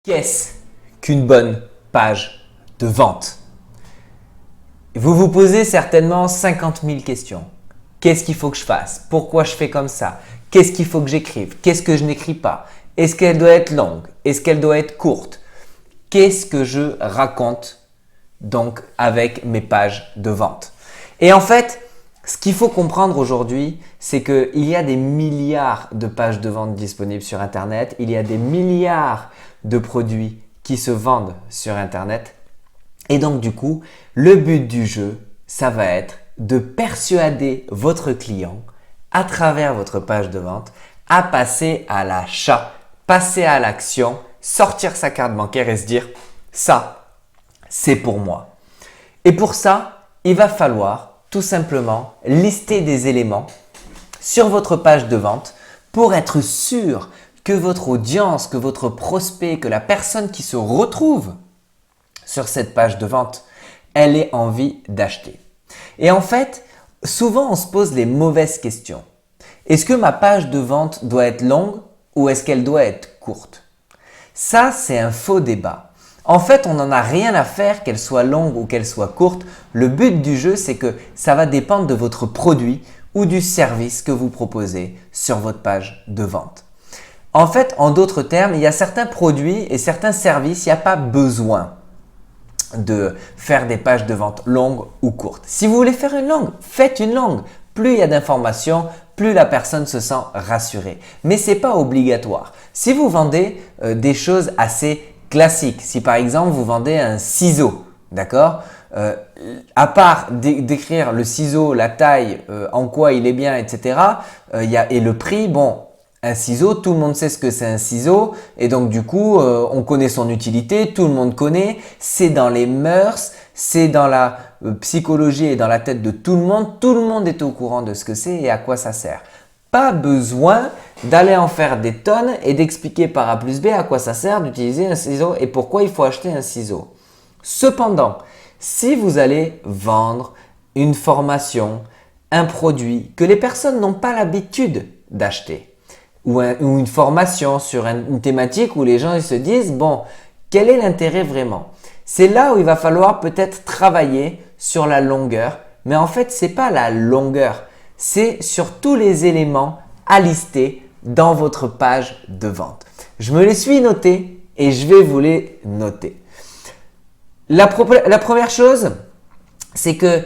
Qu'est-ce qu'une bonne page de vente? Vous vous posez certainement 50 000 questions. Qu'est-ce qu'il faut que je fasse? Pourquoi je fais comme ça? Qu'est-ce qu'il faut que j'écrive? Qu'est-ce que je n'écris pas? Est-ce qu'elle doit être longue? Est-ce qu'elle doit être courte? Qu'est-ce que je raconte donc avec mes pages de vente? Et en fait, ce qu'il faut comprendre aujourd'hui, c'est qu'il y a des milliards de pages de vente disponibles sur Internet. Il y a des milliards de produits qui se vendent sur Internet. Et donc du coup, le but du jeu, ça va être de persuader votre client à travers votre page de vente à passer à l'achat, passer à l'action, sortir sa carte bancaire et se dire « ça, c'est pour moi ». Et pour ça, il va falloir tout simplement lister des éléments sur votre page de vente pour être sûr que votre audience, que votre prospect, que la personne qui se retrouve sur cette page de vente, elle ait envie d'acheter. Et en fait, souvent on se pose les mauvaises questions. Est-ce que ma page de vente doit être longue ou est-ce qu'elle doit être courte? Ça, c'est un faux débat. En fait, on n'en a rien à faire qu'elle soit longue ou qu'elle soit courte. Le but du jeu, c'est que ça va dépendre de votre produit ou du service que vous proposez sur votre page de vente. En fait, en d'autres termes, il y a certains produits et certains services, il n'y a pas besoin de faire des pages de vente longues ou courtes. Si vous voulez faire une longue, faites une longue. Plus il y a d'informations, plus la personne se sent rassurée. Mais ce n'est pas obligatoire. Si vous vendez des choses assez classiques, si par exemple vous vendez un ciseau, d'accord, à part d'écrire le ciseau, la taille, en quoi il est bien, etc. Et le prix, bon, un ciseau, tout le monde sait ce que c'est un ciseau et donc du coup, on connaît son utilité, tout le monde connaît, c'est dans les mœurs, c'est dans la psychologie et dans la tête de tout le monde est au courant de ce que c'est et à quoi ça sert. Pas besoin d'aller en faire des tonnes et d'expliquer par A plus B à quoi ça sert d'utiliser un ciseau et pourquoi il faut acheter un ciseau. Cependant, si vous allez vendre une formation, un produit que les personnes n'ont pas l'habitude d'acheter, ou une formation sur une thématique où les gens ils se disent « bon, quel est l'intérêt vraiment ?» C'est là où il va falloir peut-être travailler sur la longueur, mais en fait, ce n'est pas la longueur, c'est sur tous les éléments à lister dans votre page de vente. Je me les suis notés et je vais vous les noter. La première chose, c'est que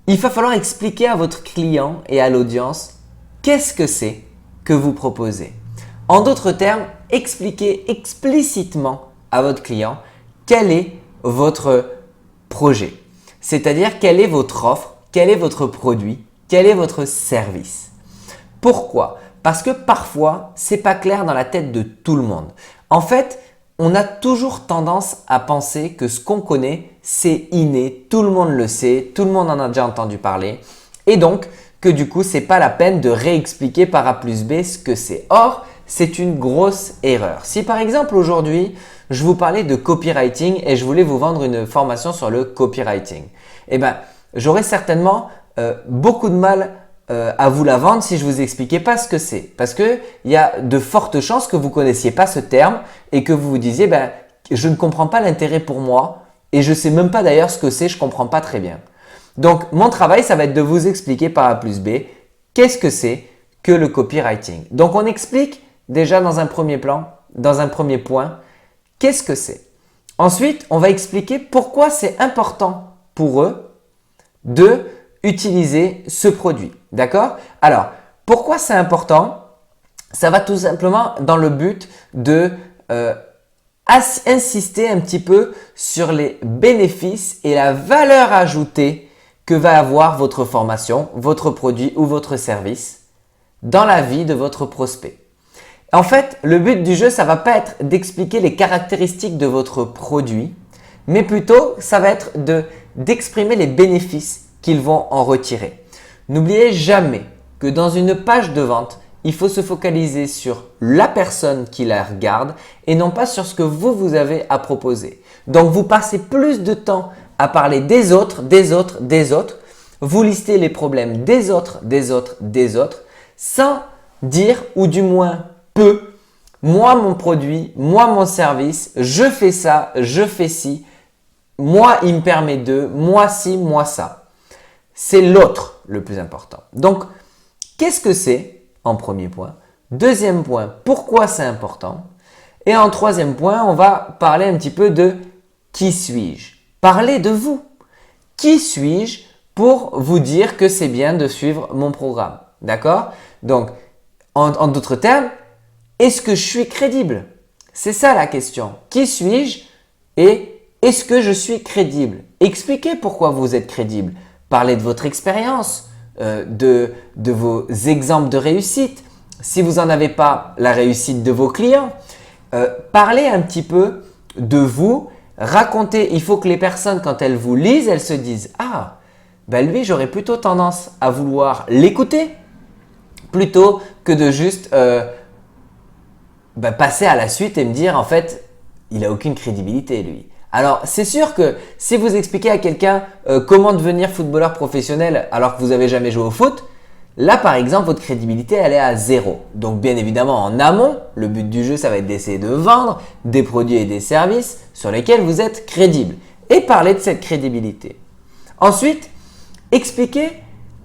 il va falloir expliquer à votre client et à l'audience qu'est-ce que c'est que vous proposez. En d'autres termes, expliquez explicitement à votre client quel est votre projet. C'est-à-dire quelle est votre offre, quel est votre produit, quel est votre service. Pourquoi? Parce que parfois, ce n'est pas clair dans la tête de tout le monde. En fait, on a toujours tendance à penser que ce qu'on connaît, c'est inné, tout le monde le sait, tout le monde en a déjà entendu parler et donc que du coup, ce n'est pas la peine de réexpliquer par A plus B ce que c'est. Or, c'est une grosse erreur. Si par exemple aujourd'hui, je vous parlais de copywriting et je voulais vous vendre une formation sur le copywriting, eh bien, j'aurais certainement beaucoup de mal à vous la vendre si je ne vous expliquais pas ce que c'est. Parce qu'il y a de fortes chances que vous ne connaissiez pas ce terme et que vous vous disiez ben, « je ne comprends pas l'intérêt pour moi et je ne sais même pas d'ailleurs ce que c'est, je ne comprends pas très bien ». Donc, mon travail, ça va être de vous expliquer par A plus B qu'est-ce que c'est que le copywriting. Donc, on explique déjà dans un premier point, qu'est-ce que c'est. Ensuite, on va expliquer pourquoi c'est important pour eux de utiliser ce produit. D'accord? Alors, pourquoi c'est important? Ça va tout simplement dans le but de insister un petit peu sur les bénéfices et la valeur ajoutée que va avoir votre formation, votre produit ou votre service dans la vie de votre prospect. En fait, le but du jeu, ça va pas être d'expliquer les caractéristiques de votre produit, mais plutôt, ça va être d'exprimer les bénéfices qu'ils vont en retirer. N'oubliez jamais que dans une page de vente, il faut se focaliser sur la personne qui la regarde et non pas sur ce que vous avez à proposer. Donc, vous passez plus de temps à parler des autres. Vous listez les problèmes des autres, sans dire ou du moins peu moi mon produit, moi mon service, je fais ça, je fais ci, moi il me permet de, moi ci, moi ça. C'est l'autre le plus important. Donc, qu'est-ce que c'est en premier point? Deuxième point, pourquoi c'est important? Et en troisième point, on va parler un petit peu de qui suis-je? Parlez de vous. Qui suis-je pour vous dire que c'est bien de suivre mon programme? D'accord? Donc, en d'autres termes, est-ce que je suis crédible? C'est ça la question. Qui suis-je et est-ce que je suis crédible? Expliquez pourquoi vous êtes crédible. Parlez de votre expérience, de vos exemples de réussite. Si vous n'en avez pas, la réussite de vos clients. Parlez un petit peu de vous. Racontez. Il faut que les personnes, quand elles vous lisent, elles se disent « Ah, ben lui, j'aurais plutôt tendance à vouloir l'écouter plutôt que de juste passer à la suite et me dire en fait, il n'a aucune crédibilité lui. » Alors, c'est sûr que si vous expliquez à quelqu'un comment devenir footballeur professionnel alors que vous n'avez jamais joué au foot, là, par exemple, votre crédibilité, elle est à 0. Donc, bien évidemment, en amont, le but du jeu, ça va être d'essayer de vendre des produits et des services sur lesquels vous êtes crédible et parler de cette crédibilité. Ensuite, expliquez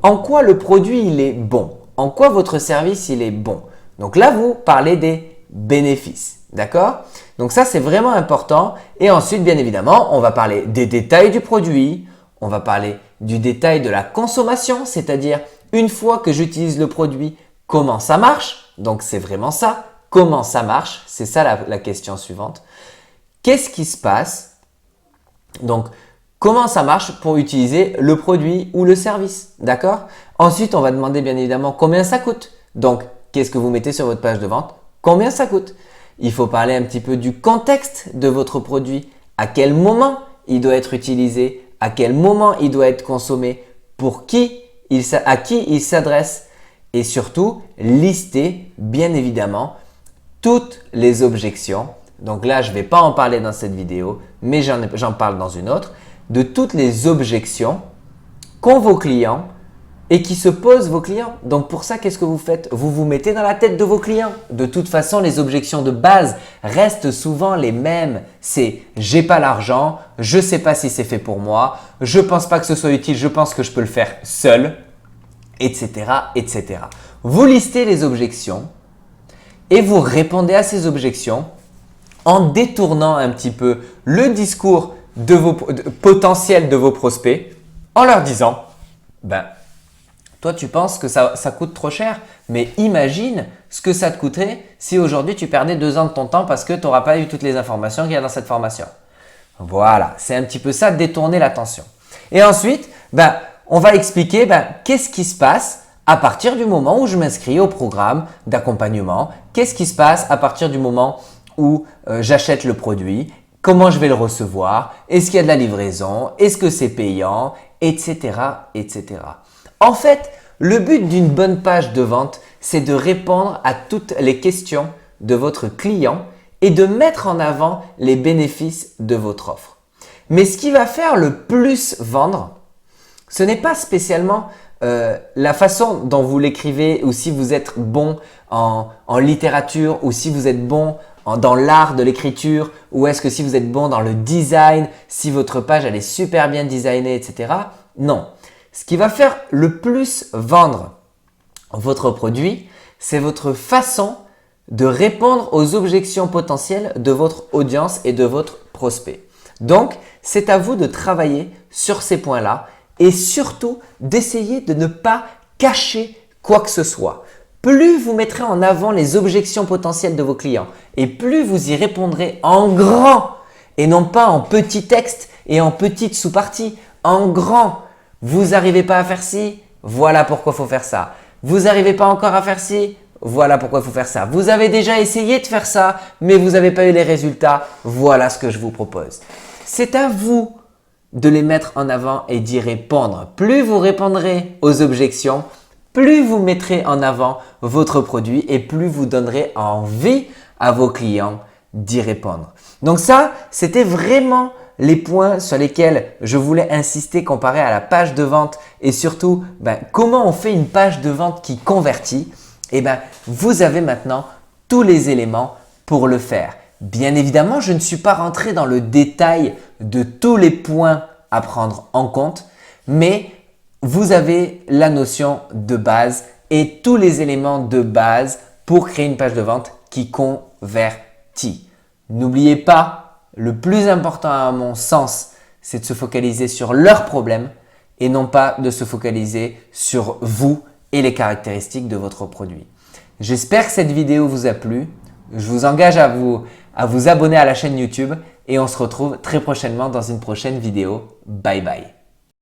en quoi le produit, il est bon, en quoi votre service, il est bon. Donc là, vous parlez des bénéfices. D'accord? Donc ça, c'est vraiment important. Et ensuite, bien évidemment, on va parler des détails du produit. On va parler du détail de la consommation, c'est-à-dire une fois que j'utilise le produit, comment ça marche? Donc, c'est vraiment ça. Comment ça marche? C'est ça la question suivante. Qu'est-ce qui se passe? Donc, comment ça marche pour utiliser le produit ou le service? D'accord? Ensuite, on va demander bien évidemment combien ça coûte. Donc, qu'est-ce que vous mettez sur votre page de vente? Combien ça coûte? Il faut parler un petit peu du contexte de votre produit. À quel moment il doit être utilisé? À quel moment il doit être consommé? Pour qui? À qui il s'adresse? Et surtout, lister bien évidemment toutes les objections. Donc là, je ne vais pas en parler dans cette vidéo, mais j'en parle dans une autre. De toutes les objections qu'ont vos clients et qui se posent vos clients. Donc pour ça, qu'est-ce que vous faites? Vous vous mettez dans la tête de vos clients. De toute façon, les objections de base restent souvent les mêmes. C'est « j'ai pas l'argent, je ne sais pas si c'est fait pour moi, je ne pense pas que ce soit utile, je pense que je peux le faire seul, etc. etc. » Vous listez les objections et vous répondez à ces objections en détournant un petit peu le discours potentiel de vos prospects en leur disant toi, tu penses que ça coûte trop cher, mais imagine ce que ça te coûterait si aujourd'hui tu perdais 2 ans de ton temps parce que tu n'auras pas eu toutes les informations qu'il y a dans cette formation. Voilà, c'est un petit peu ça, détourner l'attention. Et ensuite, on va expliquer qu'est-ce qui se passe à partir du moment où je m'inscris au programme d'accompagnement. Qu'est-ce qui se passe à partir du moment où j'achète le produit, comment je vais le recevoir, est-ce qu'il y a de la livraison, est-ce que c'est payant, etc. etc. En fait, le but d'une bonne page de vente, c'est de répondre à toutes les questions de votre client et de mettre en avant les bénéfices de votre offre. Mais ce qui va faire le plus vendre, ce n'est pas spécialement la façon dont vous l'écrivez ou si vous êtes bon en littérature ou si vous êtes bon dans l'art de l'écriture ou est-ce que si vous êtes bon dans le design, si votre page elle est super bien designée, etc. Non. Ce qui va faire le plus vendre votre produit, c'est votre façon de répondre aux objections potentielles de votre audience et de votre prospect. Donc, c'est à vous de travailler sur ces points-là et surtout d'essayer de ne pas cacher quoi que ce soit. Plus vous mettrez en avant les objections potentielles de vos clients et plus vous y répondrez en grand et non pas en petit texte et en petites sous-parties, en grand. Vous n'arrivez pas à faire ci, voilà pourquoi il faut faire ça. Vous n'arrivez pas encore à faire ci, voilà pourquoi il faut faire ça. Vous avez déjà essayé de faire ça, mais vous n'avez pas eu les résultats, voilà ce que je vous propose. C'est à vous de les mettre en avant et d'y répondre. Plus vous répondrez aux objections, plus vous mettrez en avant votre produit et plus vous donnerez envie à vos clients d'y répondre. Donc ça, c'était vraiment les points sur lesquels je voulais insister comparé à la page de vente et surtout comment on fait une page de vente qui convertit. Vous avez maintenant tous les éléments pour le faire. Bien évidemment, je ne suis pas rentré dans le détail de tous les points à prendre en compte, mais vous avez la notion de base et tous les éléments de base pour créer une page de vente qui convertit. N'oubliez pas, le plus important à mon sens, c'est de se focaliser sur leurs problèmes et non pas de se focaliser sur vous et les caractéristiques de votre produit. J'espère que cette vidéo vous a plu. Je vous engage à vous abonner à la chaîne YouTube et on se retrouve très prochainement dans une prochaine vidéo. Bye bye.